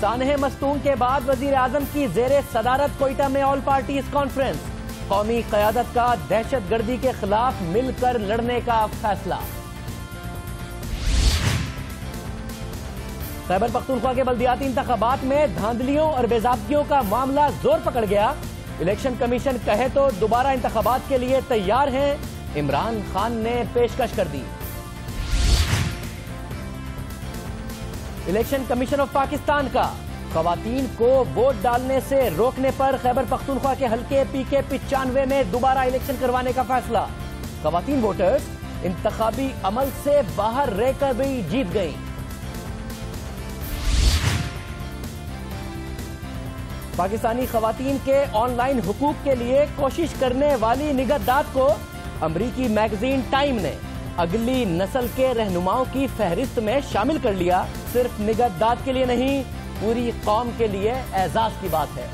سانحہ مستونگ کے بعد وزیر اعظم کی زیر صدارت کوئٹہ میں آل پارٹیز کانفرنس، قومی قیادت کا دہشت گردی کے خلاف مل کر لڑنے کا فیصلہ۔ خیبر پختونخوا کے بلدیاتی انتخابات میں دھاندلیوں اور بے ضابطگیوں کا معاملہ زور پکڑ گیا۔ الیکشن کمیشن کہے تو دوبارہ انتخابات کے لیے تیار ہیں، عمران خان نے پیشکش کر دی۔ الیکشن کمیشن آف پاکستان کا خواتین کو ووٹ ڈالنے سے روکنے پر خیبر پختونخوا کے حلقے پی کے 95 میں دوبارہ الیکشن کروانے کا فیصلہ۔ خواتین ووٹرز انتخابی عمل سے باہر رہ کر بھی جیت گئیں۔ پاکستانی خواتین کے آن لائن حقوق کے لیے کوشش کرنے والی نگہداشت کو امریکی میگزین ٹائم نے اگلی نسل کے رہنماؤں کی فہرست میں شامل کر لیا۔ صرف نگہداشت کے لیے نہیں، پوری قوم کے لیے اعزاز کی بات ہے۔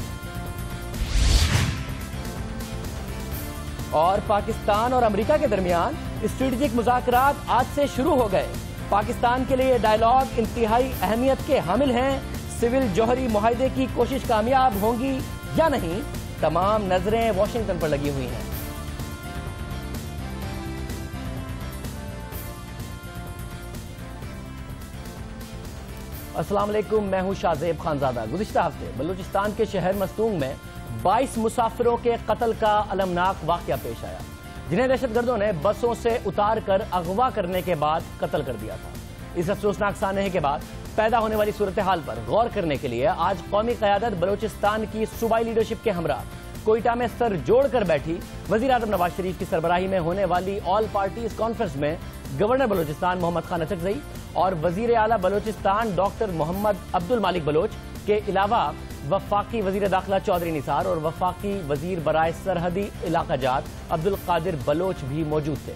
اور پاکستان اور امریکہ کے درمیان اسٹریٹجک مذاکرات آج سے شروع ہو گئے۔ پاکستان کے لیے ڈائیلاگ انتہائی اہمیت کے حامل ہیں۔ سول جوہری معاہدے کی کوشش کامیاب ہوں گی یا نہیں، تمام نظریں واشنگٹن پر لگی ہوئی ہیں۔ السلام علیکم، میں ہوں شاہزیب خانزادہ۔ گزشتہ ہفتے بلوچستان کے شہر مستونگ میں 22 مسافروں کے قتل کا المناک واقعہ پیش آیا، جنہیں دہشت گردوں نے بسوں سے اتار کر اغوا کرنے کے بعد قتل کر دیا تھا۔ اس افسوسناک سانحے کے بعد پیدا ہونے والی صورتحال پر غور کرنے کے لیے آج قومی قیادت بلوچستان کی صوبائی لیڈرشپ کے ہمراہ کوئٹہ میں سر جوڑ کر بیٹھی۔ وزیر اعظم نواز شریف کی سربراہی میں ہونے والی آل پارٹیز کانفرنس میں گورنر بلوچستان محمد خان اچکزئی اور وزیر اعلیٰ بلوچستان ڈاکٹر محمد عبد المالک بلوچ کے علاوہ وفاقی وزیر داخلہ چودھری نثار اور وفاقی وزیر برائے سرحدی علاقہ جات عبد القادر بلوچ بھی موجود تھے،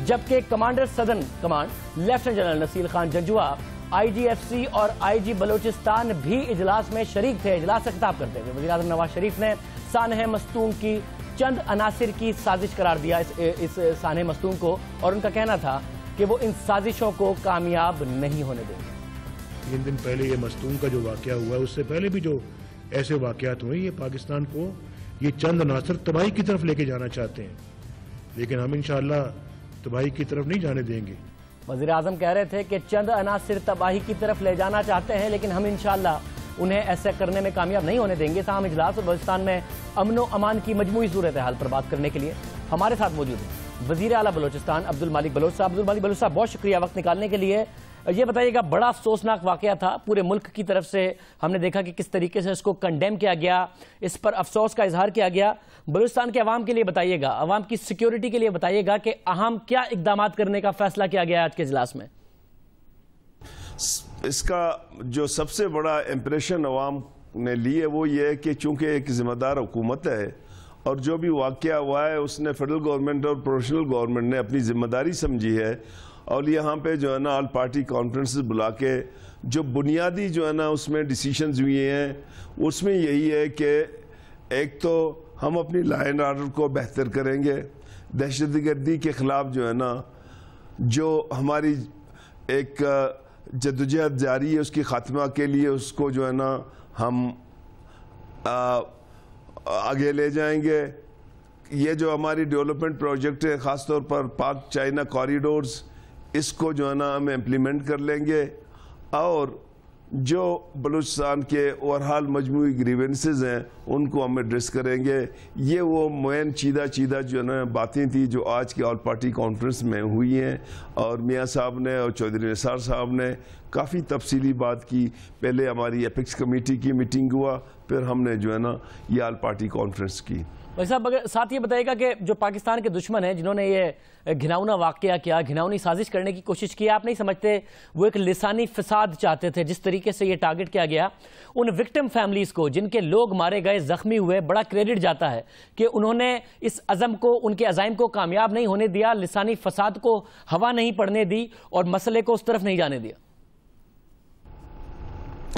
جبکہ commander southern command lieutenant general Naseer Khan Janjua, I G F C اور آئی جی بلوچستان بھی اجلاس میں شریک تھے۔ اجلاس سے خطاب کرتے ہوئے وزیر اعظم نواز شریف نے سانحہ مستونگ کی چند عناصر کی سازش قرار دیا اس سانحہ مستونگ کو، اور ان کا کہنا تھا کہ وہ ان سازشوں کو کامیاب نہیں ہونے دیں گے۔ 3 دن پہلے یہ مستونگ کا جو واقعہ ہوا ہے، اس سے پہلے بھی جو ایسے واقعات ہوئے، یہ پاکستان کو یہ چند عناصر تباہی کی طرف لے کے جانا چاہتے ہیں، لیکن ہم انشاءاللہ تباہی کی طرف نہیں جانے دیں گے۔ وزیر اعظم کہہ رہے تھے کہ چند عناصر تباہی کی طرف لے جانا چاہتے ہیں، لیکن ہم انشاءاللہ انہیں ایسا کرنے میں کامیاب نہیں ہونے دیں گے۔ تاہم اجلاس اور بلوچستان میں امن و امان کی مجموعی صورتحال پر بات کرنے کے لیے ہمارے ساتھ موجود ہیں وزیر اعلیٰ بلوچستان عبد المالک بلوچ صاحب۔ عبد المالک بلوچ صاحب، بہت شکریہ وقت نکالنے کے لیے۔ یہ بتائیے گا، بڑا افسوسناک واقعہ تھا، پورے ملک کی طرف سے ہم نے دیکھا کہ کس طریقے سے اس کو کنڈیم کیا گیا، اس پر افسوس کا اظہار کیا گیا۔ بلوچستان کے عوام کے لیے بتائیے گا، عوام کی سیکیورٹی کے لیے بتائیے گا کہ اہم کیا اقدامات کرنے کا فیصلہ کیا گیا آج کے اجلاس میں؟ اس کا جو سب سے بڑا امپریشن عوام نے لی ہے وہ یہ ہے کہ چونکہ ایک ذمہ دار حکومت ہے اور جو بھی واقعہ ہوا ہے اس نے فیڈرل گورنمنٹ اور پروفیشنل گورنمنٹ نے اپنی ذمہ داری سمجھی ہے، اور یہاں پہ جو ہے نا آل پارٹی کانفرنسز بلا کے جو بنیادی جو ہے نا اس میں ڈیسیشنز ہوئے ہیں، اس میں یہی ہے کہ ایک تو ہم اپنی لا اینڈ آرڈر کو بہتر کریں گے، دہشت گردی کے خلاف جو ہے نا جو ہماری ایک جدوجہد جاری ہے اس کی خاتمہ کے لیے اس کو جو ہے نا ہم آگے لے جائیں گے۔ یہ جو ہماری ڈیولپمنٹ پروجیکٹ ہے، خاص طور پر پاک چائنا کوریڈورز، اس کو جو ہے نا ہم امپلیمنٹ کر لیں گے، اور جو بلوچستان کے اوورحال مجموعی گریونسز ہیں ان کو ہم ایڈریس کریں گے۔ یہ وہ مین چیدہ جو ہے نا باتیں تھیں جو آج کی آل پارٹی کانفرنس میں ہوئی ہیں، اور میاں صاحب نے اور چودھری نثار صاحب نے کافی تفصیلی بات کی۔ پہلے ہماری ایپکس کمیٹی کی میٹنگ ہوا، پھر ہم نے جو ہے نا یہ آل پارٹی کانفرنس کی۔ بھائی صاحب، ساتھ یہ بتائیے گا کہ جو پاکستان کے دشمن ہیں جنہوں نے یہ گھناؤنا واقعہ کیا، گھناؤنی سازش کرنے کی کوشش کی، آپ نہیں سمجھتے وہ ایک لسانی فساد چاہتے تھے؟ جس طریقے سے یہ ٹارگٹ کیا گیا ان وکٹم فیملیز کو جن کے لوگ مارے گئے، زخمی ہوئے، بڑا کریڈٹ جاتا ہے کہ انہوں نے اس عزم کو، ان کے عزائم کو کامیاب نہیں ہونے دیا، لسانی فساد کو ہوا نہیں پڑنے دی اور مسئلے کو اس طرف نہیں جانے دیا۔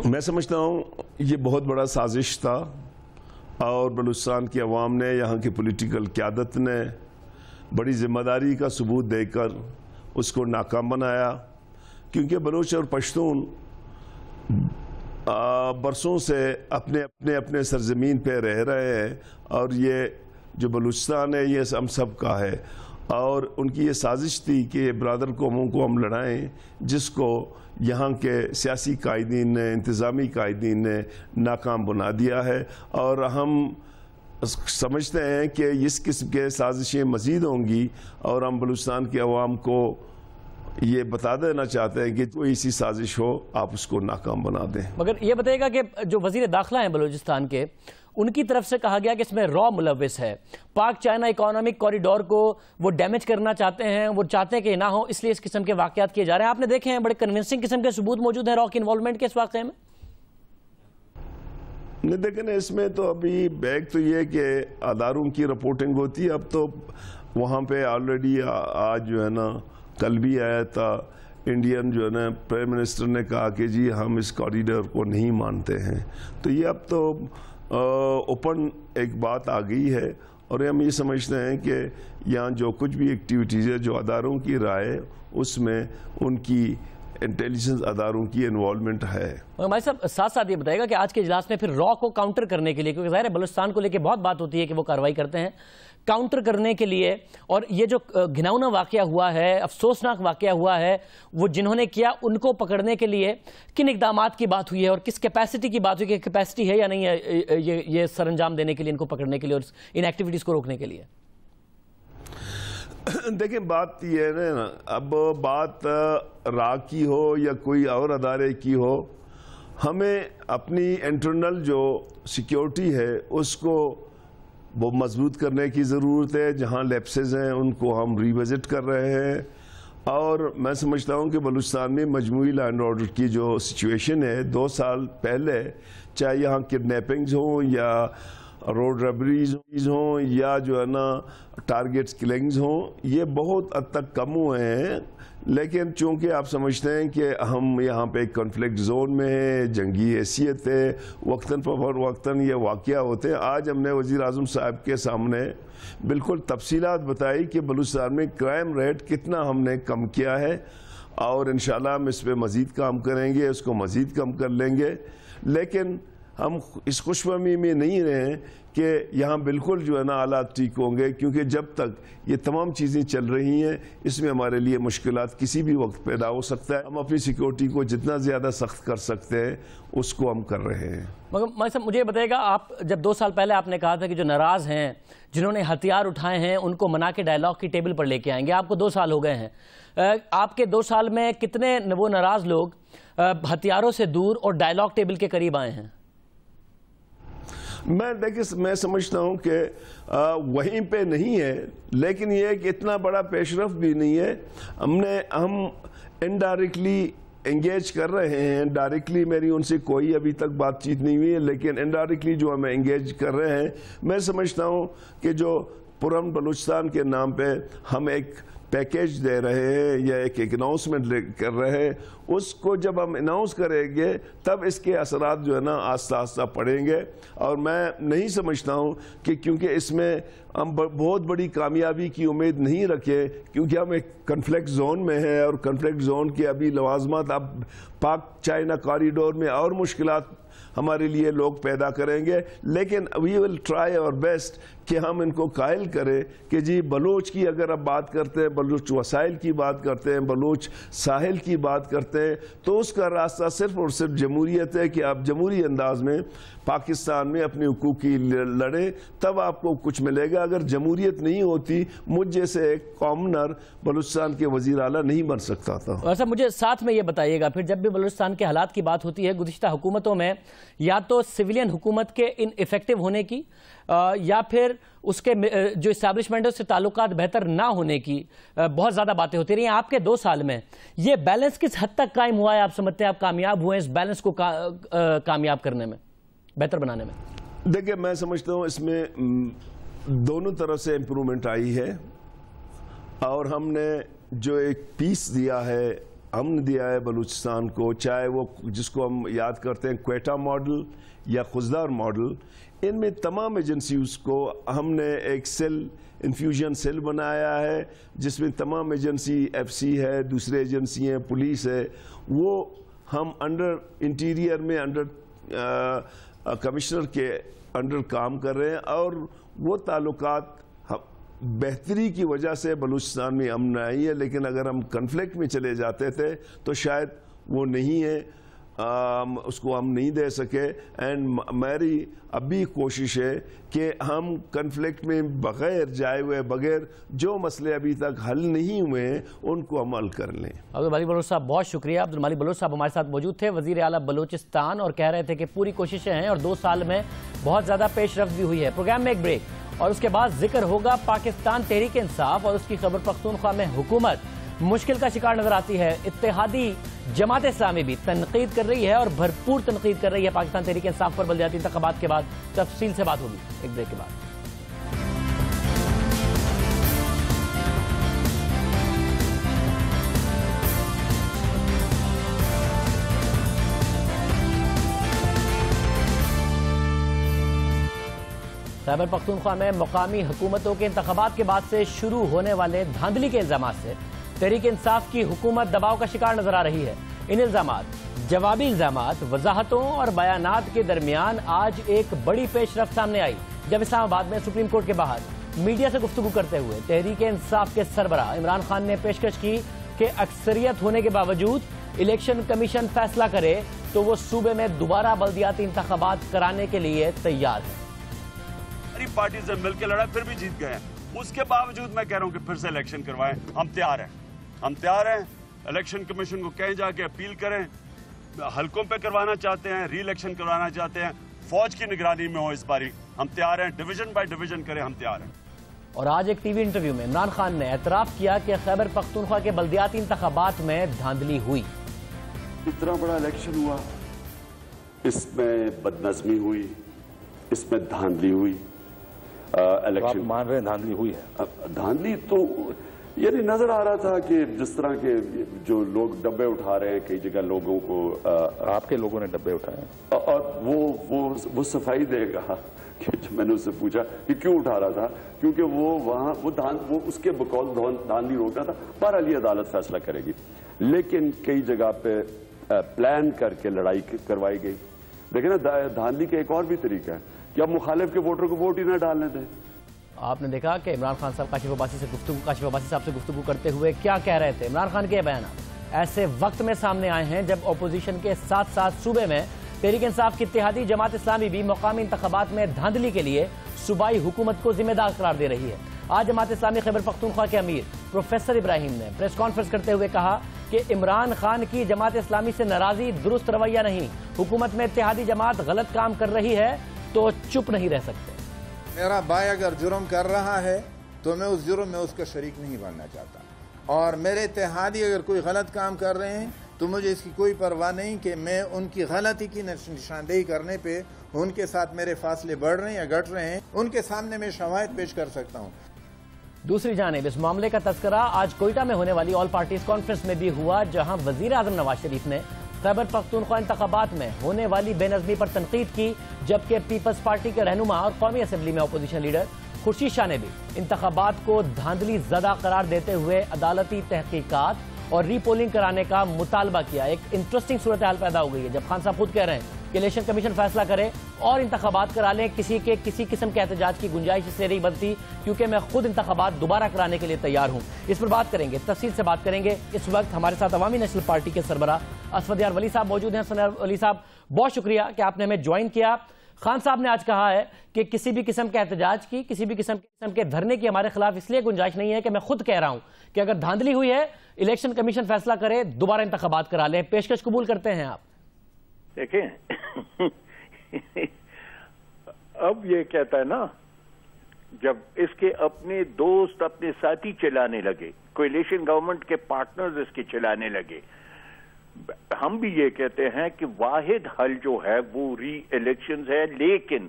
میں سمجھتا ہوں یہ بہت بڑا سازش تھا، اور بلوچستان کی عوام نے، یہاں کی پولیٹیکل قیادت نے بڑی ذمہ داری کا ثبوت دے کر اس کو ناکام بنایا، کیونکہ بلوچ اور پشتون برسوں سے اپنے سرزمین پہ رہ رہے ہیں، اور یہ جو بلوچستان ہے یہ ہم سب کا ہے، اور ان کی یہ سازش تھی کہ برادر قوموں کو ہم لڑائیں، جس کو یہاں کے سیاسی قائدین نے، انتظامی قائدین نے ناکام بنا دیا ہے، اور ہم سمجھتے ہیں کہ اس قسم کے سازشیں مزید ہوں گی، اور ہم بلوچستان کے عوام کو یہ بتا دینا چاہتے ہیں کہ کوئی ایسی سازش ہو آپ اس کو ناکام بنا دیں۔ مگر یہ بتائے گا کہ جو وزیر داخلہ ہیں بلوچستان کے، ان کی طرف سے کہا گیا کہ اس میں را ملوث ہے، پاک چائنا اکانومک کوریڈور کو وہ ڈیمیج کرنا چاہتے ہیں، وہ چاہتے ہیں کہ نہ ہو، اس لیے اس قسم کے واقعات کیے جا رہے ہیں۔ آپ نے دیکھے ہیں بڑے کنونسنگ قسم کے ثبوت موجود ہیں را کی انوالومنٹ کے اس واقعے میں؟ نہیں، دیکھیں اس میں تو ابھی بیک تو یہ کہ اداروں کی رپورٹنگ ہوتی ہے، اب تو وہاں پہ آلریڈی آج جو ہے نا، کل بھی آیا تھا، انڈین جو ہے نا پرائم منسٹر نے کہا کہ جی ہم اس کوریڈور کو نہیں مانتے ہیں، تو یہ اب تو اوپن ایک بات آ گئی ہے، اور ہم یہ سمجھتے ہیں کہ یہاں جو کچھ بھی ایکٹیویٹیز ہے، جو اداروں کی رائے، اس میں ان کی انٹیلیجنس اداروں کی انوالومنٹ ہے۔ ہمارے صاحب ساتھ ساتھ یہ بتائے گا کہ آج کے اجلاس میں پھر را کو کاؤنٹر کرنے کے لیے، کیونکہ ظاہر ہے بلوچستان کو لے کے بہت بات ہوتی ہے کہ وہ کارروائی کرتے ہیں، کاؤنٹر کرنے کے لیے، اور یہ جو گھناؤنا واقعہ ہوا ہے، افسوسناک واقعہ ہوا ہے، وہ جنہوں نے کیا ان کو پکڑنے کے لیے کن اقدامات کی بات ہوئی ہے، اور کس کیپیسٹی کی بات ہوئی کہ کیپیسٹی ہے یا نہیں ہے یہ سر انجام دینے کے لیے، ان کو پکڑنے کے لیے اور ان ایکٹیویٹیز کو روکنے کے لیے؟ دیکھیں بات یہ ہے نا، اب بات را کی ہو یا کوئی اور ادارے کی ہو، ہمیں اپنی انٹرنل جو سیکیورٹی ہے اس کو وہ مضبوط کرنے کی ضرورت ہے۔ جہاں لیپسز ہیں ان کو ہم ریوزٹ کر رہے ہیں، اور میں سمجھتا ہوں کہ بلوچستان میں مجموعی لا اینڈ آرڈر کی جو سچویشن ہے 2 سال پہلے، چاہے یہاں کڈنیپنگز ہوں یا روڈ ربریز ہوں یا جو ہے نا ٹارگیٹس کلنگز ہوں، یہ بہت حد تک کم ہوئے ہیں، لیکن چونکہ آپ سمجھتے ہیں کہ ہم یہاں پہ ایک کنفلکٹ زون میں ہیں، جنگی حیثیت ہے، وقتاً فوقتاً یہ واقعہ ہوتے ہیں۔ آج ہم نے وزیر اعظم صاحب کے سامنے بالکل تفصیلات بتائی کہ بلوچستان میں کرائم ریٹ کتنا ہم نے کم کیا ہے، اور انشاءاللہ ہم اس پہ مزید کام کریں گے، اس کو مزید کم کر لیں گے، لیکن ہم اس خوش فہمی میں نہیں رہیں کہ یہاں بالکل جو ہے نا حالات ٹھیک ہوں گے، کیونکہ جب تک یہ تمام چیزیں چل رہی ہیں اس میں ہمارے لیے مشکلات کسی بھی وقت پیدا ہو سکتا ہے۔ ہم اپنی سیکیورٹی کو جتنا زیادہ سخت کر سکتے ہیں اس کو ہم کر رہے ہیں۔ مگر مجھے بتائے گا، آپ جب 2 سال پہلے آپ نے کہا تھا کہ جو ناراض ہیں، جنہوں نے ہتھیار اٹھائے ہیں، ان کو منا کے ڈائیلاگ کی ٹیبل پر لے کے آئیں گے، آپ کو 2 سال ہو گئے ہیں، آپ کے 2 سال میں کتنے وہ ناراض لوگ ہتھیاروں سے دور اور ڈائیلاگ ٹیبل کے قریب آئے ہیں؟ میں سمجھتا ہوں کہ وہیں پہ نہیں ہے، لیکن یہ کہ اتنا بڑا پیش رفت بھی نہیں ہے۔ ہم انڈائریکٹلی انگیج کر رہے ہیں، ڈائریکٹلی میری ان سے کوئی ابھی تک بات چیت نہیں ہوئی ہے، لیکن انڈائریکٹلی جو ہمیں انگیج کر رہے ہیں، میں سمجھتا ہوں کہ جو پرامن بلوچستان کے نام پہ ہم ایک پیکیج دے رہے ہیں یا ایک اناؤنسمنٹ کر رہے ہیں، اس کو جب ہم اناؤنس کریں گے تب اس کے اثرات جو ہے نا آہستہ آہستہ پڑیں گے، اور میں نہیں سمجھتا ہوں کہ کیونکہ اس میں ہم بہت بڑی کامیابی کی امید نہیں رکھے، کیونکہ ہم ایک کنفلکٹ زون میں ہیں، اور کنفلکٹ زون کے ابھی لوازمات اب پاک چائنا کوریڈور میں اور مشکلات ہمارے لیے لوگ پیدا کریں گے، لیکن وی ول ٹرائی اور بیسٹ کہ ہم ان کو قائل کریں کہ جی بلوچ کی اگر آپ بات کرتے ہیں، بلوچ وسائل کی بات کرتے ہیں، بلوچ ساحل کی بات کرتے ہیں، تو اس کا راستہ صرف اور صرف جمہوریت ہے کہ آپ جمہوری انداز میں پاکستان میں اپنے حقوق کی لڑیں، تب آپ کو کچھ ملے گا۔ اگر جمہوریت نہیں ہوتی، مجھ جیسے ایک کامنر بلوچستان کے وزیر اعلیٰ نہیں بن سکتا تھا۔ اور صاحب مجھے ساتھ میں یہ بتائیے گا، پھر جب بھی بلوچستان کے حالات کی بات ہوتی ہے گزشتہ حکومتوں میں، یا تو سویلین حکومت کے ان ایفیکٹو ہونے کی، یا پھر اس کے جو اسٹیبلشمنٹوں سے تعلقات بہتر نہ ہونے کی بہت زیادہ باتیں ہوتی رہی ہیں۔ آپ کے 2 سال میں یہ بیلنس کس حد تک قائم ہوا ہے؟ آپ سمجھتے ہیں آپ کامیاب ہوئے اس بیلنس کو کامیاب کرنے میں، بہتر بنانے میں؟ دیکھیں میں سمجھتا ہوں اس میں دونوں طرف سے امپرومنٹ آئی ہے، اور ہم نے جو ایک پیس دیا ہے، ہم نے دیا ہے بلوچستان کو، چاہے وہ جس کو ہم یاد کرتے ہیں کوئٹہ ماڈل یا خزدار ماڈل، ان میں تمام ایجنسیز کو ہم نے ایک انفیوژن سیل بنایا ہے، جس میں تمام ایجنسی ایف سی ہے، دوسرے ایجنسی ہیں، پولیس ہے، وہ ہم انڈر انٹیریئر میں انڈر کمشنر کے انڈر کام کر رہے ہیں، اور وہ تعلقات بہتری کی وجہ سے بلوچستان میں امن آئی ہے، لیکن اگر ہم کنفلکٹ میں چلے جاتے تھے تو شاید وہ نہیں ہے، اس کو ہم نہیں دے سکے. اینڈ میری ابھی کوشش ہے کہ ہم کنفلکٹ میں بغیر جائے ہوئے، بغیر جو مسئلے ابھی تک حل نہیں ہوئے ہیں ان کو ہم حل کر لیں. عبدالمالک بلوچ صاحب بہت شکریہ. عبدالمالک بلوچ صاحب ہمارے ساتھ موجود تھے، وزیر اعلیٰ بلوچستان، اور کہہ رہے تھے کہ پوری کوششیں ہیں اور 2 سال میں بہت زیادہ پیش رفت بھی ہوئی ہے. پروگرام میں ایک بریک اور اس کے بعد ذکر ہوگا پاکستان تحریک انصاف اور اس کی خیبر پختونخوا میں حکومت مشکل کا شکار نظر آتی ہے. اتحادی جماعت اسلامی بھی تنقید کر رہی ہے اور بھرپور تنقید کر رہی ہے پاکستان تحریک انصاف پر. بلدیاتی انتخابات کے بعد تفصیل سے بات ہوگی ایک بریک کے بعد. خیبر پختونخوا میں مقامی حکومتوں کے انتخابات کے بعد سے شروع ہونے والے دھاندلی کے الزامات سے تحریک انصاف کی حکومت دباؤ کا شکار نظر آ رہی ہے. ان الزامات، جوابی الزامات، وضاحتوں اور بیانات کے درمیان آج ایک بڑی پیش رفت سامنے آئی جب اسلام آباد میں سپریم کورٹ کے باہر میڈیا سے گفتگو کرتے ہوئے تحریک انصاف کے سربراہ عمران خان نے پیشکش کی کہ اکثریت ہونے کے باوجود الیکشن کمیشن فیصلہ کرے تو وہ صوبے میں دوبارہ بلدیاتی انتخابات کرانے کے لیے تیار ہے. پارٹی سے مل کے لڑا پھر بھی جیت گئے ہیں، اس کے باوجود میں کہہ رہا ہوں کہ پھر سے الیکشن کروائیں. ہم تیار ہیں. الیکشن کمیشن کو کہیں جا کے اپیل کریں. حلقوں پہ کروانا چاہتے ہیں، ری الیکشن کروانا چاہتے ہیں، فوج کی نگرانی میں ہو اس باری. ہم تیار ہیں. ڈویژن بائی ڈویژن کریں، ہم تیار ہیں. اور آج ایک ٹی وی انٹرویو میں عمران خان نے اعتراف کیا کہ خیبر پختونخوا کے بلدیاتی انتخابات میں دھاندلی ہوئی. اتنا بڑا الیکشن ہوا، اس میں بدنظمی ہوئی، اس میں دھاندلی ہوئی. آپ مان رہے ہیں دھاندلی ہوئی ہے؟ دھاندلی تو یعنی نظر آ رہا تھا کہ جس طرح کے جو لوگ ڈبے اٹھا رہے ہیں کئی جگہ لوگوں کو. آپ کے لوگوں نے ڈبے اٹھائے ہیں اور وہ صفائی دے گا کہ جب میں نے اس سے پوچھا کہ کیوں اٹھا رہا تھا، کیونکہ وہ وہاں وہ اس کے بقول دھاندلی روکنا تھا. بہرحال یہ عدالت فیصلہ کرے گی، لیکن کئی جگہ پہ پلان کر کے لڑائی کروائی گئی. دیکھیں نا، دھاندلی کا ایک اور بھی طریقہ ہے کہ اب مخالف کے ووٹر کو ووٹ ہی نہ ڈالنے دیں. آپ نے دیکھا کہ عمران خان صاحب کاشف عباسی صاحب سے گفتگو کرتے ہوئے کیا کہہ رہے تھے. عمران خان کے بیانات ایسے وقت میں سامنے آئے ہیں جب اپوزیشن کے ساتھ ساتھ صوبے میں تحریک انصاف کی اتحادی جماعت اسلامی بھی مقامی انتخابات میں دھاندلی کے لیے صوبائی حکومت کو ذمہ دار قرار دے رہی ہے. آج جماعت اسلامی خیبر پختونخوا کے امیر پروفیسر ابراہیم نے پریس کانفرنس کرتے ہوئے کہا کہ عمران خان کی جماعت اسلامی سے ناراضی درست رویہ نہیں. حکومت میں اتحادی جماعت غلط کام کر رہی ہے تو چپ نہیں رہ سکتے. میرا بھائی اگر جرم کر رہا ہے تو میں اس جرم میں اس کا شریک نہیں بننا چاہتا، اور میرے اتحادی اگر کوئی غلط کام کر رہے ہیں تو مجھے اس کی کوئی پرواہ نہیں کہ میں ان کی غلطی کی نشاندہی کرنے پہ ان کے ساتھ میرے فاصلے بڑھ رہے ہیں یا گھٹ رہے ہیں، ان کے سامنے میں شواہد پیش کر سکتا ہوں. دوسری جانب اس معاملے کا تذکرہ آج کوئٹہ میں ہونے والی آل پارٹیز کانفرنس میں بھی ہوا، جہاں وزیر اعظم نواز شریف نے خیبر پختونخوا انتخابات میں ہونے والی بے نظمی پر تنقید کی، جبکہ پیپلز پارٹی کے رہنما اور قومی اسمبلی میں اپوزیشن لیڈر خورشید شاہ نے بھی انتخابات کو دھاندلی زدہ قرار دیتے ہوئے عدالتی تحقیقات اور ری پولنگ کرانے کا مطالبہ کیا. ایک انٹرسٹنگ صورتحال پیدا ہو گئی ہے جب خان صاحب خود کہہ رہے ہیں کہ الیکشن کمیشن فیصلہ کرے اور انتخابات کرا لیں. کسی قسم کے احتجاج کی گنجائش اس لیے نہیں بنتی کیونکہ میں خود انتخابات دوبارہ کرانے کے لیے تیار ہوں. اس پر بات کریں گے، تفصیل سے بات کریں گے. اس وقت ہمارے ساتھ عوامی نیشنل پارٹی کے سربراہ اسود یار ولی صاحب موجود ہیں. اسود یار ولی صاحب، بہت شکریہ کہ آپ نے ہمیں جوائن کیا. خان صاحب نے آج کہا ہے کہ کسی بھی قسم کے احتجاج کی، کسی بھی قسم کے دھرنے کی ہمارے خلاف اس لیے گنجائش نہیں ہے کہ میں خود کہہ رہا ہوں کہ اگر دھاندلی ہوئی ہے الیکشن کمیشن فیصلہ کرے دوبارہ انتخابات کرا لیں. پیشکش قبول کرتے ہیں آپ؟ دیکھیں، اب یہ کہتا ہے نا، جب اس کے اپنے دوست اپنے ساتھی چلانے لگے، کولیشن گورنمنٹ کے پارٹنرز اس کے چلانے لگے، ہم بھی یہ کہتے ہیں کہ واحد حل جو ہے وہ ری الیکشنز ہے، لیکن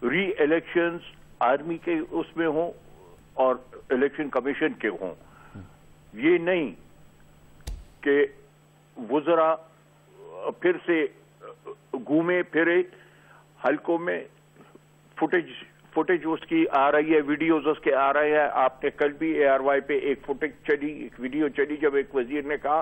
ری الیکشنز آرمی کے اس میں ہوں اور الیکشن کمیشن کے ہوں. یہ نہیں کہ وزراء پھر سے گھومے پھرے حلقوں میں. فوٹیج اس کی آ رہی ہے، ویڈیوز اس کے آ رہے ہیں. آپ نے کل بھی ARY پہ ایک فوٹیج چلی، ایک ویڈیو چلی جب ایک وزیر نے کہا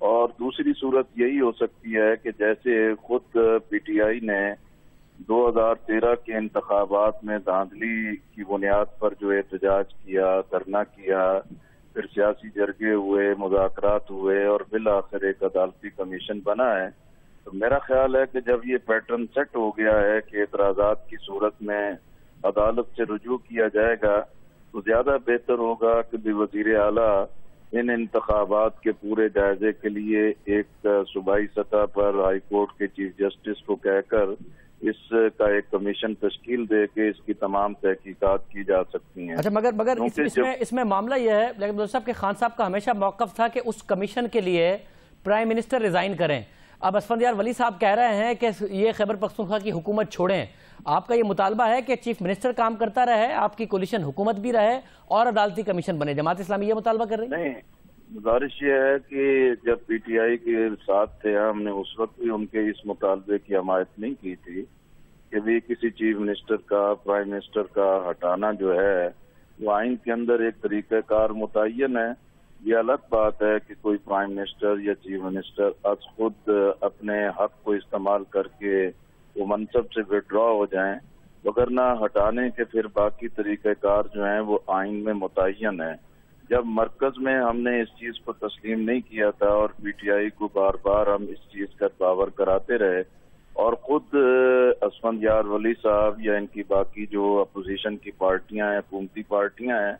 اور دوسری صورت یہی ہو سکتی ہے کہ جیسے خود پی ٹی آئی نے 2013 کے انتخابات میں دھاندلی کی بنیاد پر جو احتجاج کیا، دھرنا کیا، پھر سیاسی جرگے ہوئے، مذاکرات ہوئے اور بالآخر ایک عدالتی کمیشن بنا ہے، تو میرا خیال ہے کہ جب یہ پیٹرن سیٹ ہو گیا ہے کہ اعتراضات کی صورت میں عدالت سے رجوع کیا جائے گا، تو زیادہ بہتر ہوگا کہ وزیر اعلیٰ ان انتخابات کے پورے جائزے کے لیے ایک صوبائی سطح پر ہائی کورٹ کے چیف جسٹس کو کہہ کر اس کا ایک کمیشن تشکیل دے کے اس کی تمام تحقیقات کی جا سکتی ہیں۔ اچھا، مگر اس میں معاملہ یہ ہے لیکن صاحب کہ خان صاحب کا ہمیشہ موقف تھا کہ اس کمیشن کے لیے پرائم منسٹر ریزائن کریں۔ اب اسفندیار ولی صاحب کہہ رہے ہیں کہ یہ خیبر پختونخوا کی حکومت چھوڑیں۔ آپ کا یہ مطالبہ ہے کہ چیف منسٹر کام کرتا رہے، آپ کی کولیشن حکومت بھی رہے اور عدالتی کمیشن بنے؟ جماعت اسلامی یہ مطالبہ کر رہی ہے؟ نہیں، گزارش یہ ہے کہ جب پی ٹی آئی کے ساتھ تھے ہم نے اس وقت بھی ان کے اس مطالبے کی حمایت نہیں کی تھی کہ بھی کسی چیف منسٹر کا، پرائم منسٹر کا ہٹانا جو ہے وہ آئین کے اندر ایک طریقہ کار متعین ہے۔ یہ الگ بات ہے کہ کوئی پرائم منسٹر یا چیف منسٹر از خود اپنے حق کو استعمال کر کے وہ منصب سے وڈرا ہو جائیں، وگرنہ ہٹانے کے پھر باقی طریقہ کار جو ہیں وہ آئین میں متعین ہیں۔ جب مرکز میں ہم نے اس چیز کو تسلیم نہیں کیا تھا اور پی ٹی آئی کو بار بار ہم اس چیز کا باور کراتے رہے، اور خود اسفندیار ولی صاحب یا ان کی باقی جو اپوزیشن کی پارٹیاں ہیں، حکومتی پارٹیاں ہیں،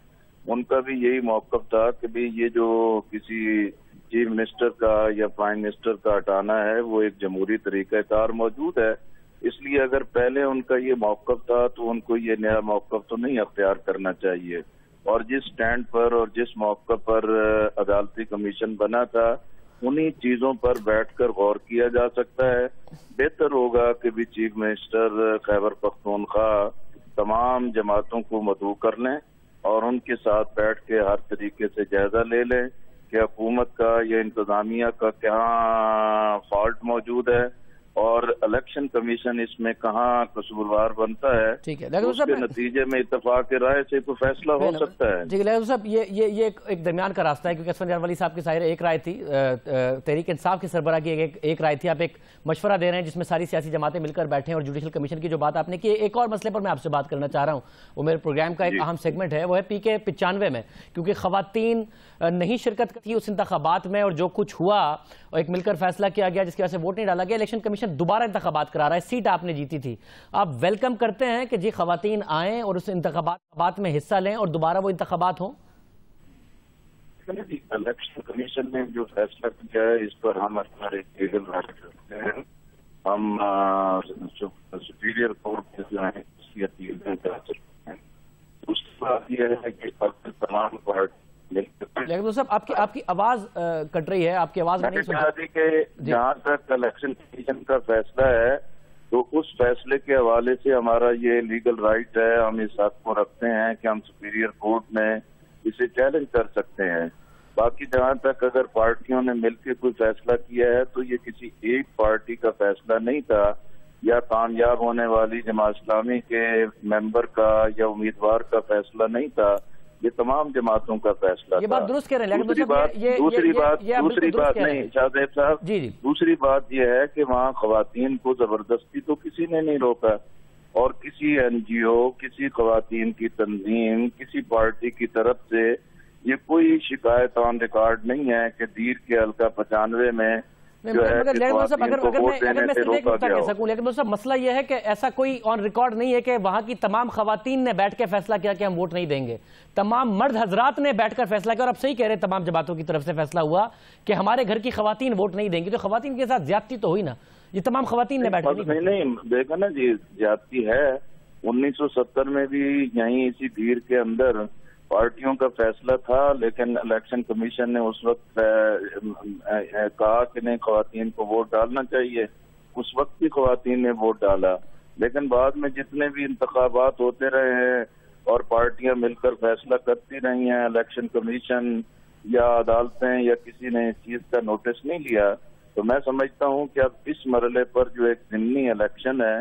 ان کا بھی یہی موقف تھا کہ بھی یہ جو کسی چیف منسٹر کا یا پرائم منسٹر کا ہٹانا ہے وہ ایک جمہوری طریقہ کار موجود ہے، اس لیے اگر پہلے ان کا یہ موقف تھا تو ان کو یہ نیا موقف تو نہیں اختیار کرنا چاہیے، اور جس سٹینڈ پر اور جس موقع پر عدالتی کمیشن بنا تھا انہی چیزوں پر بیٹھ کر غور کیا جا سکتا ہے۔ بہتر ہوگا کہ بھی چیف منسٹر خیبر پختونخوا تمام جماعتوں کو مدعو کر لیں اور ان کے ساتھ بیٹھ کے ہر طریقے سے جائزہ لے لیں کہ حکومت کا یا انتظامیہ کا کہاں فالٹ موجود ہے اور الیکشن کمیشن اس میں کہاں قصوروار بنتا ہے، اس کے نتیجے میں اتفاق رائے سے کوئی فیصلہ ہو سکتا ہے۔ جی لیکن صاحب یہ ایک درمیان کا راستہ ہے، کیونکہ اسفندیار ولی صاحب کی ظاہر ایک رائے تھی، تحریک انصاف کی سربراہ کی ایک رائے تھی، آپ ایک مشورہ دے رہے ہیں جس میں ساری سیاسی جماعتیں مل کر بیٹھیں اور جوڈیشل کمیشن کی جو بات آپ نے کی۔ ایک اور مسئلے پر میں آپ سے بات کرنا چاہ رہا ہوں، وہ میرے پروگرام کا ایک اہم سیگمنٹ ہے، وہ ہے پی کے 95 میں، کیونکہ خواتین نہیں شرکت کی اس انتخابات میں اور جو کچھ ہوا اور ایک مل کر فیصلہ کیا گیا جس کی وجہ سے ووٹ نہیں ڈالا گیا، الیکشن کمیشن دوبارہ انتخابات کرا رہا ہے، سیٹ آپ نے جیتی تھی، آپ ویلکم کرتے ہیں کہ جی خواتین آئیں اور اس انتخابات میں حصہ لیں اور دوبارہ وہ انتخابات ہوں؟ الیکشن کمیشن نے جو فیصلہ کیا ہے اس پر ہم اپنا لیگل رائٹ رکھتے ہیں، ہم سپیریئر کورٹ جو ہے اس کی اپیل میں کر سکتے ہیں۔ اس کے بعد یہ ہے کہ تمام پارٹی، لیکن صاحب آپ کی آواز کٹ رہی ہے، آپ کی آواز نہیں سن رہی کہ جہاں تک الیکشن کمیشن کا فیصلہ ہے تو اس فیصلے کے حوالے سے ہمارا یہ لیگل رائٹ ہے، ہم اس حق کو رکھتے ہیں کہ ہم سپیریئر کورٹ میں اسے چیلنج کر سکتے ہیں۔ باقی جہاں تک اگر پارٹیوں نے مل کے کوئی فیصلہ کیا ہے تو یہ کسی ایک پارٹی کا فیصلہ نہیں تھا یا کامیاب ہونے والی جماعت اسلامی کے ممبر کا یا امیدوار کا فیصلہ نہیں تھا، یہ تمام جماعتوں کا فیصلہ تھا۔ یہ بات درست کہہ رہے ہیں، دوسری بات نہیں شاہزیب صاحب، دوسری بات یہ ہے کہ وہاں خواتین کو زبردستی تو کسی نے نہیں روکا، اور کسی این جی او، کسی خواتین کی تنظیم، کسی پارٹی کی طرف سے یہ کوئی شکایت آن ریکارڈ نہیں ہے کہ دیر کے حلقہ 95 میں لیکن صاحب مسئلہ یہ ہے کہ ایسا کوئی آن ریکارڈ نہیں ہے کہ وہاں کی تمام خواتین نے بیٹھ کے فیصلہ کیا کہ ہم ووٹ نہیں دیں گے، تمام مرد حضرات نے بیٹھ کر فیصلہ کیا، اور اب صحیح کہہ رہے تمام جماعتوں کی طرف سے فیصلہ ہوا کہ ہمارے گھر کی خواتین ووٹ نہیں دیں گی، تو خواتین کے ساتھ زیادتی تو ہوئی نا، یہ تمام خواتین نے بیٹھ کر نہیں دیکھا نا جی، زیادتی ہے۔ 1970 میں بھی یہیں اسی بھیڑ کے اندر پارٹیوں کا فیصلہ تھا، لیکن الیکشن کمیشن نے اس وقت کہا کہ نہیں خواتین کو ووٹ ڈالنا چاہیے، اس وقت بھی خواتین نے ووٹ ڈالا، لیکن بعد میں جتنے بھی انتخابات ہوتے رہے ہیں اور پارٹیاں مل کر فیصلہ کرتی رہی ہیں، الیکشن کمیشن یا عدالتیں یا کسی نے اس چیز کا نوٹس نہیں لیا، تو میں سمجھتا ہوں کہ اب اس مرحلے پر جو ایک ضمنی الیکشن ہے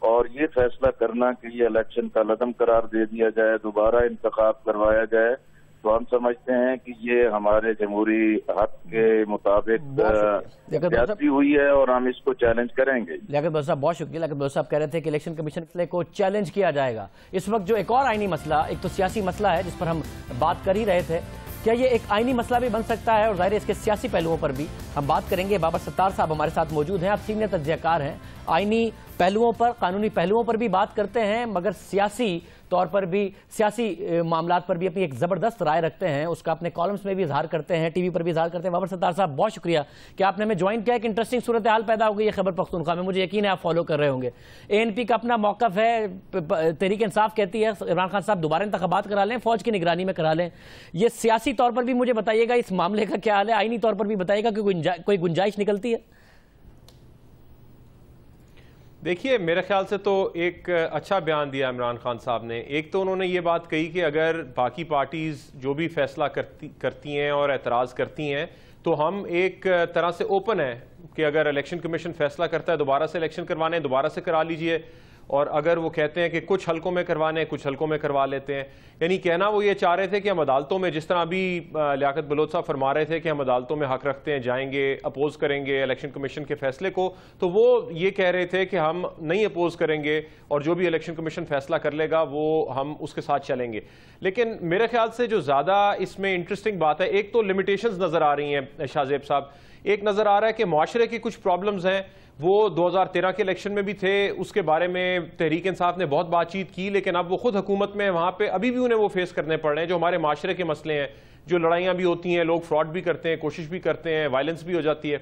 اور یہ فیصلہ کرنا کہ یہ الیکشن کا لغم قرار دے دیا جائے، دوبارہ انتخاب کروایا جائے، تو ہم سمجھتے ہیں کہ یہ ہمارے جمہوری حق کے مطابق زیادتی ہوئی ہے اور ہم اس کو چیلنج کریں گے۔ لیاقت بلوچ صاحب بہت شکریہ۔ لیاقت بلوچ صاحب کہہ رہے تھے کہ الیکشن کمیشن فیصلے کو چیلنج کیا جائے گا۔ اس وقت جو ایک اور آئینی مسئلہ، ایک تو سیاسی مسئلہ ہے جس پر ہم بات کر ہی رہے تھے، کیا یہ ایک آئینی مسئلہ بھی بن سکتا ہے؟ اور ظاہر ہے اس کے سیاسی پہلوؤں پر بھی ہم بات کریں گے۔ بابر ستار صاحب ہمارے ساتھ موجود ہیں، آپ سینئر تجزیہ کار ہیں، آئینی پہلوؤں پر، قانونی پہلوؤں پر بھی بات کرتے ہیں، مگر سیاسی طور پر بھی، سیاسی معاملات پر بھی اپنی ایک زبردست رائے رکھتے ہیں، اس کا اپنے کالمز میں بھی اظہار کرتے ہیں، ٹی وی پر بھی اظہار کرتے ہیں۔ بابر ستار صاحب بہت شکریہ کہ آپ نے ہمیں جوائن کیا۔ ایک انٹرسٹنگ صورتحال پیدا ہو گئی ہے خیبر پختونخوا میں، مجھے یقین ہے آپ فالو کر رہے ہوں گے۔ ANP کا اپنا موقف ہے، تحریک انصاف کہتی ہے عمران خان صاحب دوبارہ انتخابات کرا لیں، فوج کی نگرانی میں کرا لیں۔ یہ سیاسی طور پر بھی مجھے بتائیے گا اس معاملے کا کیا حال ہے، آئینی طور پر بھی بتائیے گا کہ کوئی گنجائش نکلتی ہے؟ دیکھیے میرے خیال سے تو ایک اچھا بیان دیا عمران خان صاحب نے۔ ایک تو انہوں نے یہ بات کہی کہ اگر باقی پارٹیز جو بھی فیصلہ کرتی ہیں اور اعتراض کرتی ہیں تو ہم ایک طرح سے اوپن ہیں کہ اگر الیکشن کمیشن فیصلہ کرتا ہے دوبارہ سے الیکشن کروانے دوبارہ سے کرا لیجئے، اور اگر وہ کہتے ہیں کہ کچھ حلقوں میں کروانے کچھ حلقوں میں کروا لیتے ہیں، یعنی کہنا وہ یہ چاہ رہے تھے کہ ہم عدالتوں میں، جس طرح ابھی لیاقت بلوچ صاحب فرما رہے تھے کہ ہم عدالتوں میں حق رکھتے ہیں، جائیں گے، اپوز کریں گے الیکشن کمیشن کے فیصلے کو، تو وہ یہ کہہ رہے تھے کہ ہم نہیں اپوز کریں گے اور جو بھی الیکشن کمیشن فیصلہ کر لے گا وہ ہم اس کے ساتھ چلیں گے۔ لیکن میرے خیال سے جو زیادہ اس میں انٹرسٹنگ بات ہے، ایک تو لمیٹیشنز نظر آ رہی ہیں شاہ زیب صاحب، ایک نظر آ رہا ہے کہ معاشرے کی کچھ پرابلمز ہیں، وہ 2013 کے الیکشن میں بھی تھے، اس کے بارے میں تحریک انصاف نے بہت بات چیت کی، لیکن اب وہ خود حکومت میں وہاں پہ ابھی بھی انہیں وہ فیس کرنے پڑ رہے ہیں جو ہمارے معاشرے کے مسئلے ہیں، جو لڑائیاں بھی ہوتی ہیں، لوگ فراڈ بھی کرتے ہیں، کوشش بھی کرتے ہیں، وائلنس بھی ہو جاتی ہے۔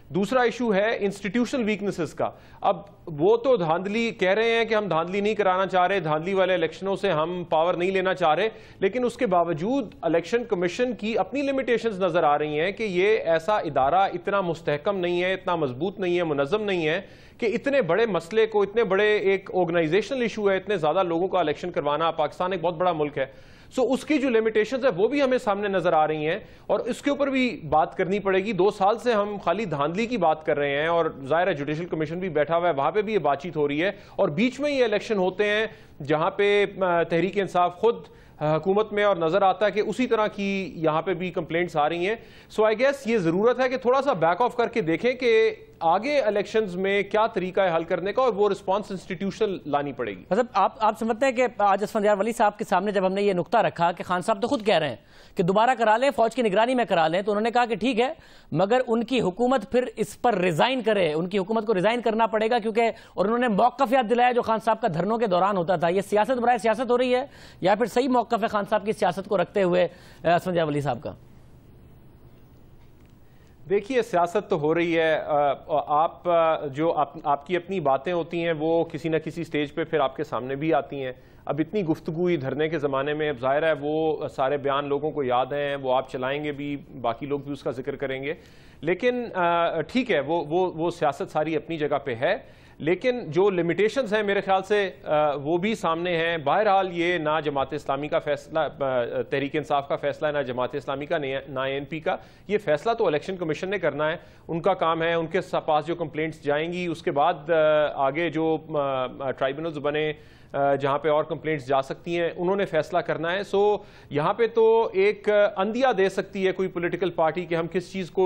دوسرا ایشو ہے انسٹیٹیوشنل ویکنسز کا۔ اب وہ تو دھاندلی کہہ رہے ہیں کہ ہم دھاندلی نہیں کرانا چاہ رہے، دھاندلی والے الیکشنوں سے ہم پاور نہیں لینا چاہ رہے، لیکن اس کے باوجود الیکشن کمیشن کی اپنی لمیٹیشنز نظر آ رہی ہیں کہ یہ ایسا ادارہ اتنا مستحکم نہیں ہے، اتنا مضبوط نہیں ہے، منظم نہیں ہے کہ اتنے بڑے مسئلے کو، اتنے بڑے ایک آرگنائزیشنل ایشو ہے، اتنے زیادہ لوگوں کا الیکشن کروانا، پاکستان ایک بہت بڑا ملک ہے، سو اس کی جو لیمیٹیشنز ہے وہ بھی ہمیں سامنے نظر آ رہی ہیں اور اس کے اوپر بھی بات کرنی پڑے گی۔ 2 سال سے ہم خالی دھاندلی کی بات کر رہے ہیں اور ظاہر ہے جوڈیشل کمیشن بھی بیٹھا ہوا ہے، وہاں پہ بھی یہ بات چیت ہو رہی ہے، اور بیچ میں یہ الیکشن ہوتے ہیں جہاں پہ تحریک انصاف خود حکومت میں اور نظر آتا ہے کہ اسی طرح کی یہاں پہ بھی کمپلینٹس آ رہی ہیں۔ سو آئی گیس یہ ضرورت ہے کہ تھوڑا سا بیک آف کر کے دیکھیں کہ آگے الیکشنز میں کیا طریقہ ہے حل کرنے کا، اور وہ رسپانس انسٹیٹیوشنل لانی پڑے گی۔ مطلب آپ سمجھتے ہیں کہ آج اسفندیار ولی صاحب کے سامنے جب ہم نے یہ نقطہ رکھا کہ خان صاحب تو خود کہہ رہے ہیں کہ دوبارہ کرا لیں، فوج کی نگرانی میں کرا لیں، تو انہوں نے کہا کہ ٹھیک ہے مگر ان کی حکومت پھر اس پر ریزائن کرے، ان کی حکومت کو ریزائن کرنا پڑے گا، کیونکہ اور انہوں نے موقف یاد دلایا جو خان صاحب کا دھرنوں کے دوران ہوتا تھا۔ یہ سیاست برائے سیاست ہو رہی ہے یا پھر صحیح موقف ہے خان صاحب کی سیاست کو رکھتے ہوئے اسفندیار ولی صاحب کا؟ دیکھیے سیاست تو ہو رہی ہے، آپ کی اپنی باتیں ہوتی ہیں وہ کسی نہ کسی سٹیج پہ پھر آپ کے سامنے بھی آتی ہیں۔ اب اتنی گفتگو دھرنے کے زمانے میں، اب ظاہر ہے وہ سارے بیان لوگوں کو یاد ہیں، وہ آپ چلائیں گے بھی، باقی لوگ بھی اس کا ذکر کریں گے، لیکن ٹھیک ہے وہ سیاست ساری اپنی جگہ پہ ہے، لیکن جو لمیٹیشنز ہیں میرے خیال سے وہ بھی سامنے ہیں۔ بہرحال یہ نہ جماعت اسلامی کا فیصلہ، تحریک انصاف کا فیصلہ ہے، نہ جماعت اسلامی کا، نہ ANP کا، یہ فیصلہ تو الیکشن کمیشن نے کرنا ہے، ان کا کام ہے، ان کے پاس جو کمپلینٹس جائیں گی اس کے بعد آگے جو ٹرائبونلز بنے جہاں پہ اور کمپلینٹس جا سکتی ہیں انہوں نے فیصلہ کرنا ہے۔ سو یہاں پہ تو ایک اندیا دے سکتی ہے کوئی پولیٹیکل پارٹی کہ ہم کس چیز کو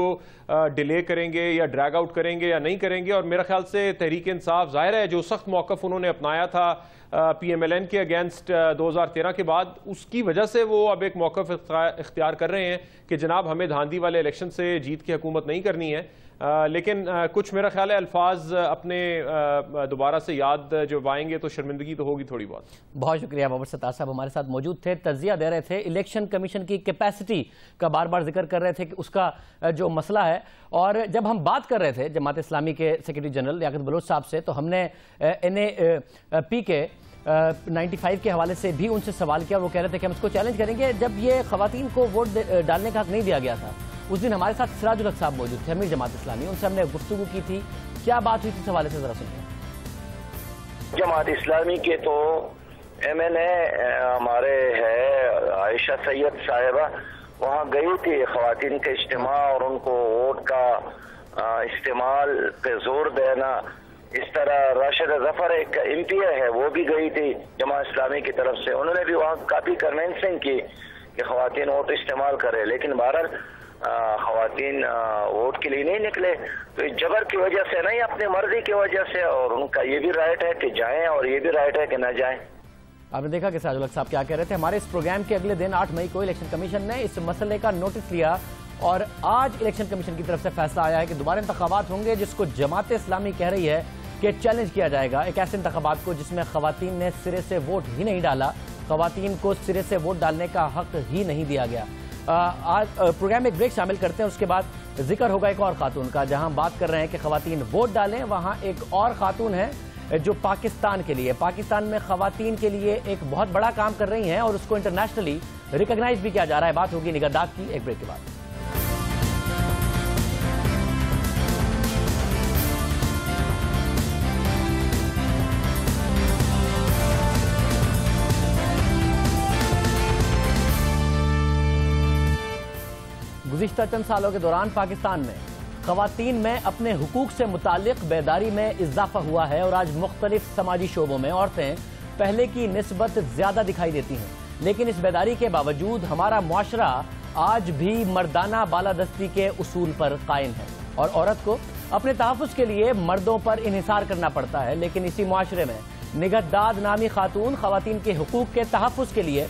ڈیلے کریں گے یا ڈریگ آؤٹ کریں گے یا نہیں کریں گے، اور میرا خیال سے تحریک انصاف ظاہر ہے جو سخت موقف انہوں نے اپنایا تھا PMLN کے اگینسٹ 2013 کے بعد، اس کی وجہ سے وہ اب ایک موقف اختیار کر رہے ہیں کہ جناب ہمیں دھاندلی والے الیکشن سے جیت کی حکومت نہیں کرنی ہے، لیکن کچھ میرا خیال ہے الفاظ اپنے دوبارہ سے یاد جب آئیں گے تو شرمندگی تو ہوگی تھوڑی بہت۔ بہت شکریہ بابر ستار صاحب ہمارے ساتھ موجود تھے، تجزیہ دے رہے تھے، الیکشن کمیشن کی کیپیسٹی کا بار بار ذکر کر رہے تھے کہ اس کا جو مسئلہ ہے، اور جب ہم بات کر رہے تھے جماعت اسلامی کے سیکرٹری جنرل لیاقت بلوچ صاحب سے تو ہم نے NAP کے 95 کے حوالے سے بھی ان سے سوال کیا، اور وہ کہہ رہے تھے کہ ہم اس کو چیلنج کریں گے۔ جب یہ خواتین کو ووٹ ڈالنے کا حق نہیں دیا گیا تھا اس دن ہمارے ساتھ سراج الحق صاحب موجود تھے، امیر جماعت اسلامی، ان سے ہم نے گفتگو کی تھی، کیا بات ہوئی تھی اس حوالے سے ذرا سنیں۔ جماعت اسلامی کے تو MNA ہمارے ہے عائشہ سید صاحبہ، وہاں گئی تھی خواتین کا اجتماع اور ان کو ووٹ کا استعمال پہ زور دینا، اس طرح راشد ظفر ایک MP ہے وہ بھی گئی تھی جماعت اسلامی کی طرف سے، انہوں نے بھی وہاں کافی کنونسنگ کی کہ خواتین ووٹ استعمال کرے، لیکن بہرحال خواتین ووٹ کے لیے نہیں نکلے تو جبر کی وجہ سے نہیں، اپنی مرضی کی وجہ سے، اور ان کا یہ بھی رائٹ ہے کہ جائیں اور یہ بھی رائٹ ہے کہ نہ جائیں۔ آپ نے دیکھا کہ سراج الحق صاحب کیا کہہ رہے تھے۔ ہمارے اس پروگرام کے اگلے دن 8 مئی کو الیکشن کمیشن نے اس مسئلے کا نوٹس لیا اور آج الیکشن کمیشن کی طرف سے فیصلہ آیا ہے کہ دوبارہ انتخابات ہوں گے، جس کو جماعت اسلامی کہہ رہی ہے کہ چیلنج کیا جائے گا ایک ایسے انتخابات کو جس میں خواتین نے سرے سے ووٹ ہی نہیں ڈالا، خواتین کو سرے سے ووٹ ڈالنے کا حق ہی نہیں دیا گیا۔ آج پروگرام میں ایک بریک شامل کرتے ہیں، اس کے بعد ذکر ہوگا ایک اور خاتون کا، جہاں ہم بات کر رہے ہیں کہ خواتین ووٹ ڈالیں، وہاں ایک اور خاتون ہے جو پاکستان کے لیے، پاکستان میں خواتین کے لیے ایک بہت بڑا کام کر رہی ہیں اور اس کو انٹرنیشنلی ریکگنائز بھی کیا جا رہا ہے۔ بات ہوگی نگہداشت کی ایک بریک کے بعد۔ گزشتہ چند سالوں کے دوران پاکستان میں خواتین میں اپنے حقوق سے متعلق بیداری میں اضافہ ہوا ہے اور آج مختلف سماجی شعبوں میں عورتیں پہلے کی نسبت زیادہ دکھائی دیتی ہیں، لیکن اس بیداری کے باوجود ہمارا معاشرہ آج بھی مردانہ بالادستی کے اصول پر قائم ہے اور عورت کو اپنے تحفظ کے لیے مردوں پر انحصار کرنا پڑتا ہے۔ لیکن اسی معاشرے میں نگہداد نامی خاتون خواتین کے حقوق کے تحفظ کے لیے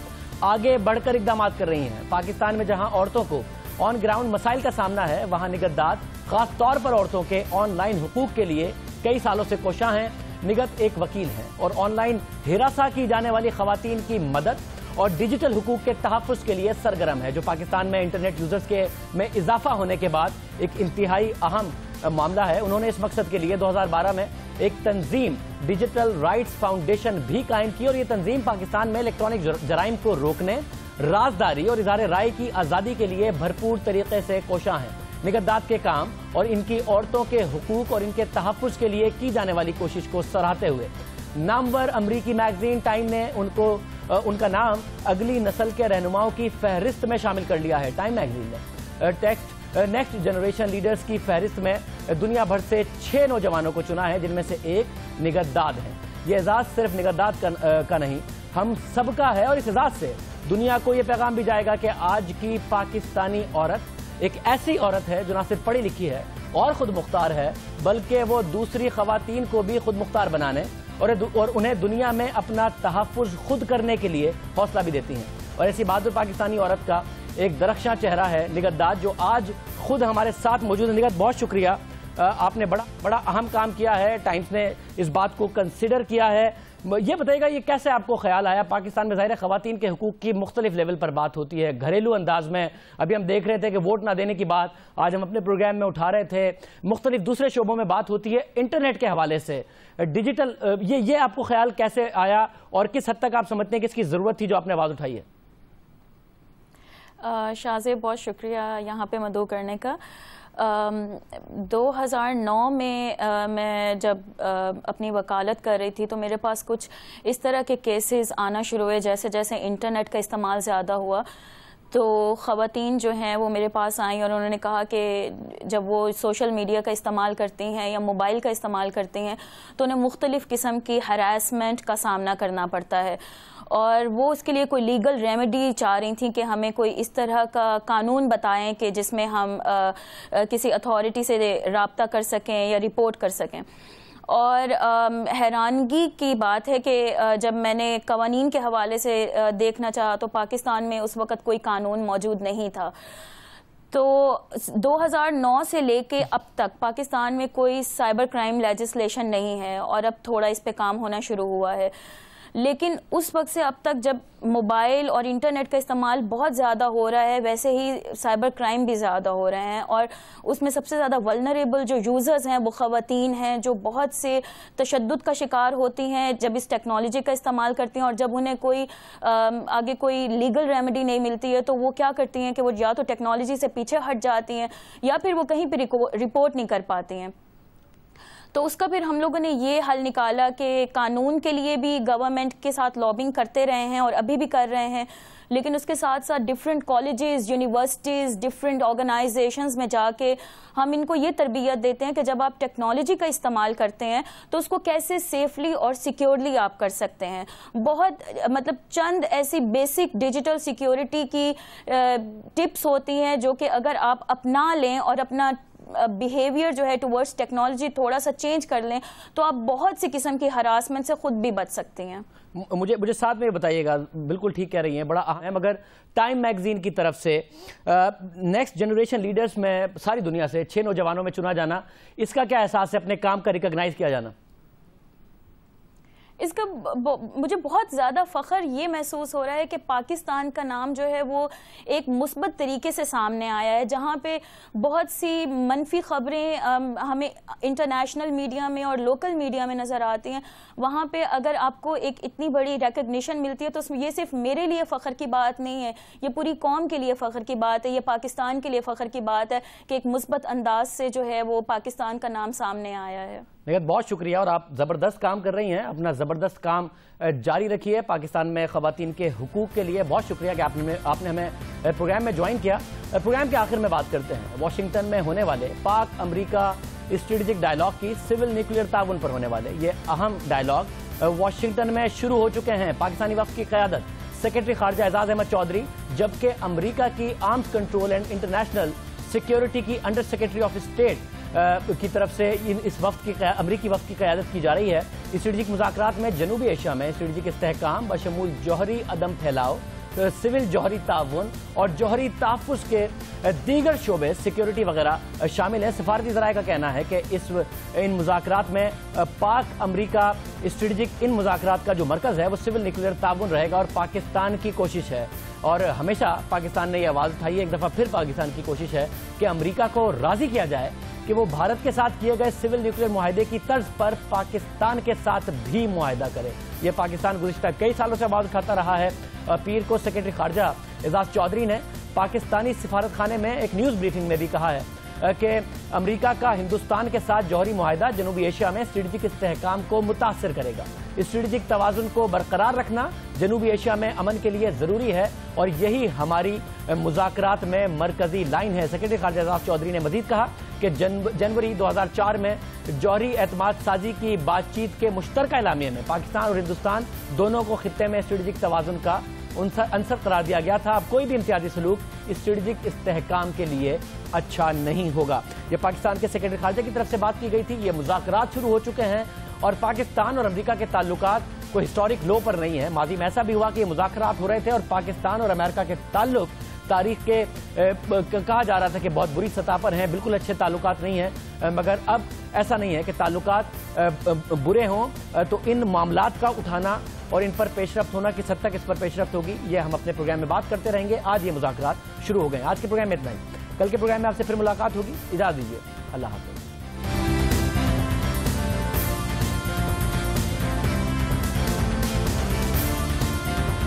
آگے بڑھ کر اقدامات کر رہی ہیں۔ پاکستان میں جہاں عورتوں کو آن گراؤنڈ مسائل کا سامنا ہے، وہاں نگہداد خاص طور پر عورتوں کے آن لائن حقوق کے لیے کئی سالوں سے کوشاں ہیں۔ نگہت ایک وکیل ہیں اور آن لائن ہراساں کی جانے والی خواتین کی مدد اور ڈیجیٹل حقوق کے تحفظ کے لیے سرگرم ہے، جو پاکستان میں انٹرنیٹ یوزرز کے میں اضافہ ہونے کے بعد ایک انتہائی اہم معاملہ ہے۔ انہوں نے اس مقصد کے لیے 2012 میں ایک تنظیم ڈیجیٹل رائٹس فاؤنڈیشن بھی قائم کی اور یہ تنظیم پاکستان میں الیکٹرانک جرائم کو روکنے، رازداری اور اظہار رائے کی آزادی کے لیے بھرپور طریقے سے کوشاں ہیں۔ نگہداد کے کام اور ان کی عورتوں کے حقوق اور ان کے تحفظ کے لیے کی جانے والی کوشش کو سراہتے ہوئے نامور امریکی میگزین ٹائم نے ان کا نام اگلی نسل کے رہنماؤں کی فہرست میں شامل کر لیا ہے۔ ٹائم میگزین نے نیکسٹ جنریشن لیڈرز کی فہرست میں دنیا بھر سے 6 نوجوانوں کو چنا ہے، جن میں سے ایک نگہداد ہے۔ یہ اعزاز صرف نگہداد کا نہیں، ہم سب کا ہے اور اس اعزاز سے دنیا کو یہ پیغام بھی جائے گا کہ آج کی پاکستانی عورت ایک ایسی عورت ہے جو نہ صرف پڑھی لکھی ہے اور خود مختار ہے، بلکہ وہ دوسری خواتین کو بھی خود مختار بنانے اور انہیں دنیا میں اپنا تحفظ خود کرنے کے لیے حوصلہ بھی دیتی ہیں۔ اور ایسی بہادر پاکستانی عورت کا ایک درخشاں چہرہ ہے نگہداد، جو آج خود ہمارے ساتھ موجود ہے۔ نگہت، بہت شکریہ، آپ نے بڑا اہم کام کیا ہے، ٹائمز نے اس بات کو کنسیڈر کیا ہے۔ یہ بتائیے گا یہ کیسے آپ کو خیال آیا؟ پاکستان میں ظاہر خواتین کے حقوق کی مختلف لیول پر بات ہوتی ہے، گھریلو انداز میں، ابھی ہم دیکھ رہے تھے کہ ووٹ نہ دینے کی بات آج ہم اپنے پروگرام میں اٹھا رہے تھے، مختلف دوسرے شعبوں میں بات ہوتی ہے، انٹرنیٹ کے حوالے سے ڈیجیٹل، یہ آپ کو خیال کیسے آیا اور کس حد تک آپ سمجھتے ہیں کہ اس کی ضرورت تھی جو آپ نے آواز اٹھائی ہے؟ شاہزیب بہت شکریہ یہاں پہ مدعو کرنے کا۔ 2009 میں میں جب اپنی وکالت کر رہی تھی تو میرے پاس کچھ اس طرح کے کیسز آنا شروع ہوئے، جیسے جیسے انٹرنیٹ کا استعمال زیادہ ہوا تو خواتین جو ہیں وہ میرے پاس آئیں اور انہوں نے کہا کہ جب وہ سوشل میڈیا کا استعمال کرتی ہیں یا موبائل کا استعمال کرتی ہیں تو انہیں مختلف قسم کی ہراسمنٹ کا سامنا کرنا پڑتا ہے، اور وہ اس کے لیے کوئی لیگل ریمیڈی چاہ رہی تھیں کہ ہمیں کوئی اس طرح کا قانون بتائیں کہ جس میں ہم کسی اتھارٹی سے رابطہ کر سکیں یا رپورٹ کر سکیں۔ اور حیرانگی کی بات ہے کہ جب میں نے قوانین کے حوالے سے دیکھنا چاہا تو پاکستان میں اس وقت کوئی قانون موجود نہیں تھا۔ تو 2009 سے لے کے اب تک پاکستان میں کوئی سائبر کرائم لیجسلیشن نہیں ہے، اور اب تھوڑا اس پہ کام ہونا شروع ہوا ہے، لیکن اس وقت سے اب تک جب موبائل اور انٹرنیٹ کا استعمال بہت زیادہ ہو رہا ہے، ویسے ہی سائبر کرائم بھی زیادہ ہو رہے ہیں، اور اس میں سب سے زیادہ ولنریبل جو یوزرز ہیں وہ خواتین ہیں، جو بہت سے تشدد کا شکار ہوتی ہیں جب اس ٹیکنالوجی کا استعمال کرتی ہیں، اور جب انہیں کوئی آگے کوئی لیگل ریمیڈی نہیں ملتی ہے تو وہ کیا کرتی ہیں کہ وہ یا تو ٹیکنالوجی سے پیچھے ہٹ جاتی ہیں یا پھر وہ کہیں پہ رپورٹ نہیں کر پاتی ہیں۔ تو اس کا پھر ہم لوگوں نے یہ حل نکالا کہ قانون کے لیے بھی گورنمنٹ کے ساتھ لابنگ کرتے رہے ہیں اور ابھی بھی کر رہے ہیں، لیکن اس کے ساتھ ساتھ different colleges, universities, different organisations میں جا کے ہم ان کو یہ تربیت دیتے ہیں کہ جب آپ ٹیکنالوجی کا استعمال کرتے ہیں تو اس کو کیسے سیفلی اور سیکیورلی آپ کر سکتے ہیں. بہت مطلب چند ایسی بیسک ڈیجیٹل سیکیورٹی کی ٹپس ہوتی ہیں جو کہ اگر آپ اپنا لیں اور اپنا بیہیویئر جو ہے ٹورڈز ٹیکنالوجی تھوڑا سا چینج کر لیں تو آپ بہت سی قسم کی ہراسمنٹ سے خود بھی بچ سکتے ہیں. مجھے ساتھ میں بتائیے گا، بالکل ٹھیک کہہ رہی ہیں، بڑا اہم. اگر ٹائم میگزین کی طرف سے نیکسٹ جنریشن لیڈرز میں ساری دنیا سے 6 نوجوانوں میں چنا جانا، اس کا کیا احساس ہے، اپنے کام کا ریکگنائز کیا جانا؟ اس کا مجھے بہت زیادہ فخر یہ محسوس ہو رہا ہے کہ پاکستان کا نام جو ہے وہ ایک مثبت طریقے سے سامنے آیا ہے. جہاں پہ بہت سی منفی خبریں ہمیں انٹرنیشنل میڈیا میں اور لوکل میڈیا میں نظر آتی ہیں، وہاں پہ اگر آپ کو ایک اتنی بڑی ریکگنیشن ملتی ہے تو یہ صرف میرے لیے فخر کی بات نہیں ہے، یہ پوری قوم کے لیے فخر کی بات ہے، یہ پاکستان کے لیے فخر کی بات ہے کہ ایک مثبت انداز سے جو ہے وہ پاکستان کا نام سامنے آیا ہے. بہت شکریہ، اور آپ زبردست کام کر رہی ہیں، اپنا زبردست کام جاری رکھیے پاکستان میں خواتین کے حقوق کے لیے. بہت شکریہ کہ آپ نے ہمیں پروگرام میں جوائن کیا. پروگرام کے آخر میں بات کرتے ہیں واشنگٹن میں ہونے والے پاک امریکہ اسٹریٹجک ڈائلاگ کی، سول نیوکلیئر تعاون پر ہونے والے یہ اہم ڈائلاگ واشنگٹن میں شروع ہو چکے ہیں. پاکستانی وفد کی قیادت سیکرٹری خارجہ اعزاز احمد چودھری، جبکہ امریکہ کی arms control and international security کی انڈر سیکرٹری آف اسٹیٹ کی طرف سے اس وفد کی امریکی وفد کی قیادت کی جا رہی ہے. اسٹریٹجک مذاکرات میں جنوبی ایشیا میں اسٹریٹجک استحکام بشمول جوہری عدم پھیلاؤ، سول جوہری تعاون اور جوہری تحفظ کے دیگر شعبے سیکیورٹی وغیرہ شامل ہیں. سفارتی ذرائع کا کہنا ہے کہ ان مذاکرات میں پاک امریکہ اسٹریٹجک ان مذاکرات کا جو مرکز ہے وہ سول نیوکلیئر تعاون رہے گا، اور پاکستان کی کوشش ہے، اور ہمیشہ پاکستان نے یہ آواز اٹھائی ہے، ایک دفعہ پھر پاکستان کی کوشش ہے کہ امریکہ کو راضی کیا جائے کہ وہ بھارت کے ساتھ کیے گئے سول نیوکلیئر معاہدے کی طرز پر پاکستان کے ساتھ بھی معاہدہ کرے. یہ پاکستان گزشتہ کئی سالوں سے آواز اٹھاتا رہا ہے. پیر کو سیکرٹری خارجہ اعزاز چودھری نے پاکستانی سفارت خانے میں ایک نیوز بریفنگ میں بھی کہا ہے کہ امریکہ کا ہندوستان کے ساتھ جوہری معاہدہ جنوبی ایشیا میں اسٹریٹجک استحکام کو متاثر کرے گا. اسٹریٹجک توازن کو برقرار رکھنا جنوبی ایشیا میں امن کے لیے ضروری ہے، اور یہی ہماری مذاکرات میں مرکزی لائن ہے. سیکرٹری خارجہ اعزاز چودھری نے مزید کہا کہ جنوری 2004 میں جوہری اعتماد سازی کی بات چیت کے مشترکہ اعلامیے میں پاکستان اور ہندوستان دونوں کو خطے میں اسٹریٹجک توازن کا عنصر قرار دیا گیا تھا. اب کوئی بھی امتیازی سلوک اسٹریٹجک استحکام کے لیے اچھا نہیں ہوگا. یہ پاکستان کے سیکرٹری خارجہ کی طرف سے بات کی گئی تھی. یہ مذاکرات شروع ہو چکے ہیں، اور پاکستان اور امریکہ کے تعلقات کوئی ہسٹورک لو پر نہیں ہے. ماضی میں ایسا بھی ہوا کہ یہ مذاکرات ہو رہے تھے اور پاکستان اور امریکہ کے تعلق تاریخ کے کہا جا رہا تھا کہ بہت بری سطح پر ہیں، بالکل اچھے تعلقات نہیں ہیں، مگر اب ایسا نہیں ہے کہ تعلقات برے ہوں. تو ان معاملات کا اٹھانا اور ان پر پیش رفت ہونا کس حد تک اس پر پیش رفت ہوگی، یہ ہم اپنے پروگرام میں بات کرتے رہیں گے. آج یہ مذاکرات شروع ہو گئے ہیں. آج کے پروگرام میں اتنا ہی. کل کے پروگرام میں آپ سے پھر ملاقات ہوگی. اجازت دیجیے. اللہ حافظ.